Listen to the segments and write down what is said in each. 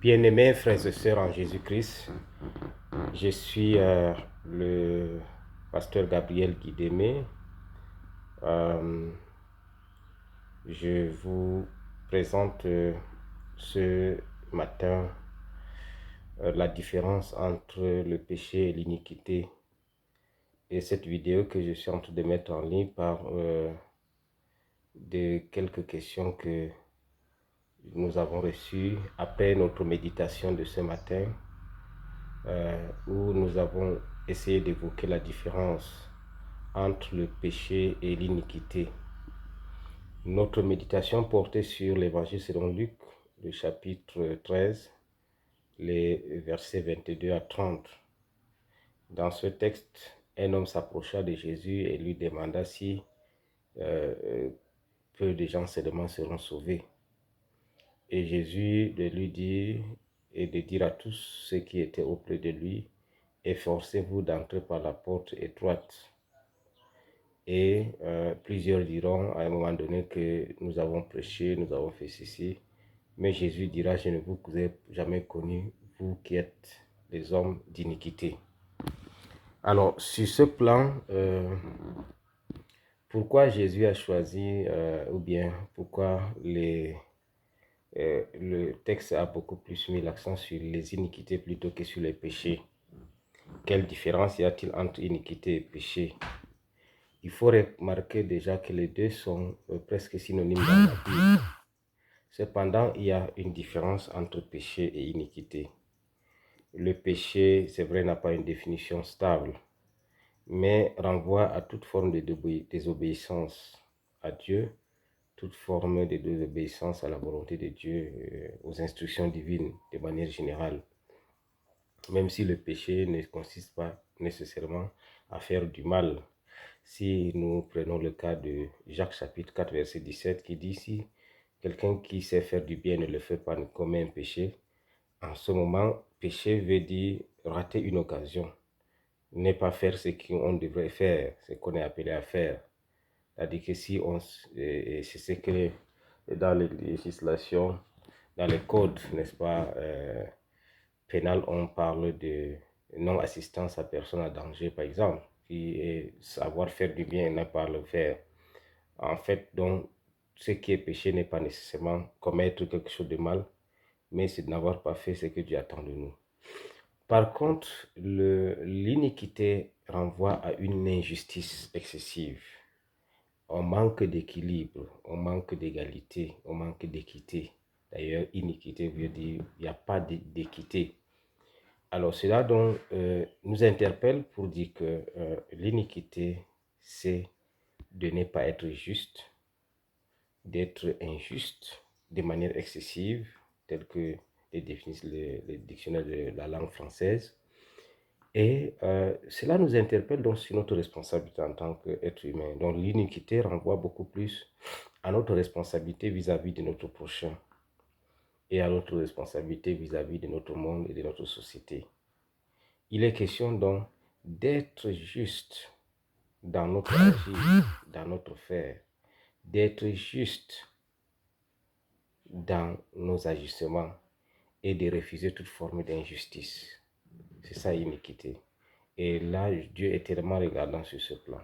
Bien-aimés frères et sœurs en Jésus-Christ, je suis le pasteur Gabriel Guidémé. Euh, je vous présente ce matin la différence entre le péché et l'iniquité. Et cette vidéo que je suis en train de mettre en ligne par de quelques questions que nous avons reçues après notre méditation de ce matin. Où nous avons essayé d'évoquer la différence entre le péché et l'iniquité. Notre méditation portait sur l'évangile selon Luc, le chapitre 13, les versets 22 à 30. Dans ce texte, un homme s'approcha de Jésus et lui demanda si peu de gens seulement seront sauvés. Et Jésus de lui dire et de dire à tous ceux qui étaient auprès de lui: efforcez-vous d'entrer par la porte étroite. Et plusieurs diront à un moment donné que nous avons prêché, nous avons fait ceci. Mais Jésus dira: je ne vous ai jamais connu, vous qui êtes des hommes d'iniquité. Alors, sur ce plan, pourquoi Jésus a choisi, ou bien pourquoi le texte a beaucoup plus mis l'accent sur les iniquités plutôt que sur les péchés? Quelle différence y a-t-il entre iniquité et péché? Il faut remarquer déjà que les deux sont presque synonymes dans la Bible. Cependant, il y a une différence entre péché et iniquité. Le péché, c'est vrai, n'a pas une définition stable, mais renvoie à toute forme de désobéissance à Dieu, toute forme de désobéissance à la volonté de Dieu, aux instructions divines de manière générale. Même si le péché ne consiste pas nécessairement à faire du mal. Si nous prenons le cas de Jacques chapitre 4 verset 17 qui dit: si quelqu'un qui sait faire du bien ne le fait pas, ne commet un péché, en ce moment, péché veut dire rater une occasion, ne pas faire ce qu'on devrait faire, ce qu'on est appelé à faire. C'est-à-dire que si on, c'est ce que dans les législations, dans les codes, n'est-ce pas, pénal, on parle de non-assistance à personne en danger, par exemple, qui est savoir faire du bien et ne pas le faire. En fait, donc, ce qui est péché n'est pas nécessairement commettre quelque chose de mal, mais c'est de n'avoir pas fait ce que Dieu attend de nous. Par contre, l'iniquité renvoie à une injustice excessive. On manque d'équilibre, on manque d'égalité, on manque d'équité. D'ailleurs, iniquité veut dire il n'y a pas d'équité. Alors cela donc nous interpelle pour dire que l'iniquité, c'est de ne pas être juste, d'être injuste de manière excessive, tel que les définissent les dictionnaires de la langue française. Et cela nous interpelle donc sur notre responsabilité en tant qu'être humain. Donc l'iniquité renvoie beaucoup plus à notre responsabilité vis-à-vis de notre prochain et à notre responsabilité vis-à-vis de notre monde et de notre société. Il est question donc d'être juste dans notre agir, dans notre faire, d'être juste dans nos agissements et de refuser toute forme d'injustice. C'est ça l'iniquité. Et là, Dieu est tellement regardant sur ce plan.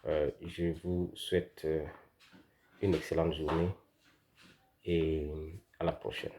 Je vous souhaite une excellente journée et à la prochaine.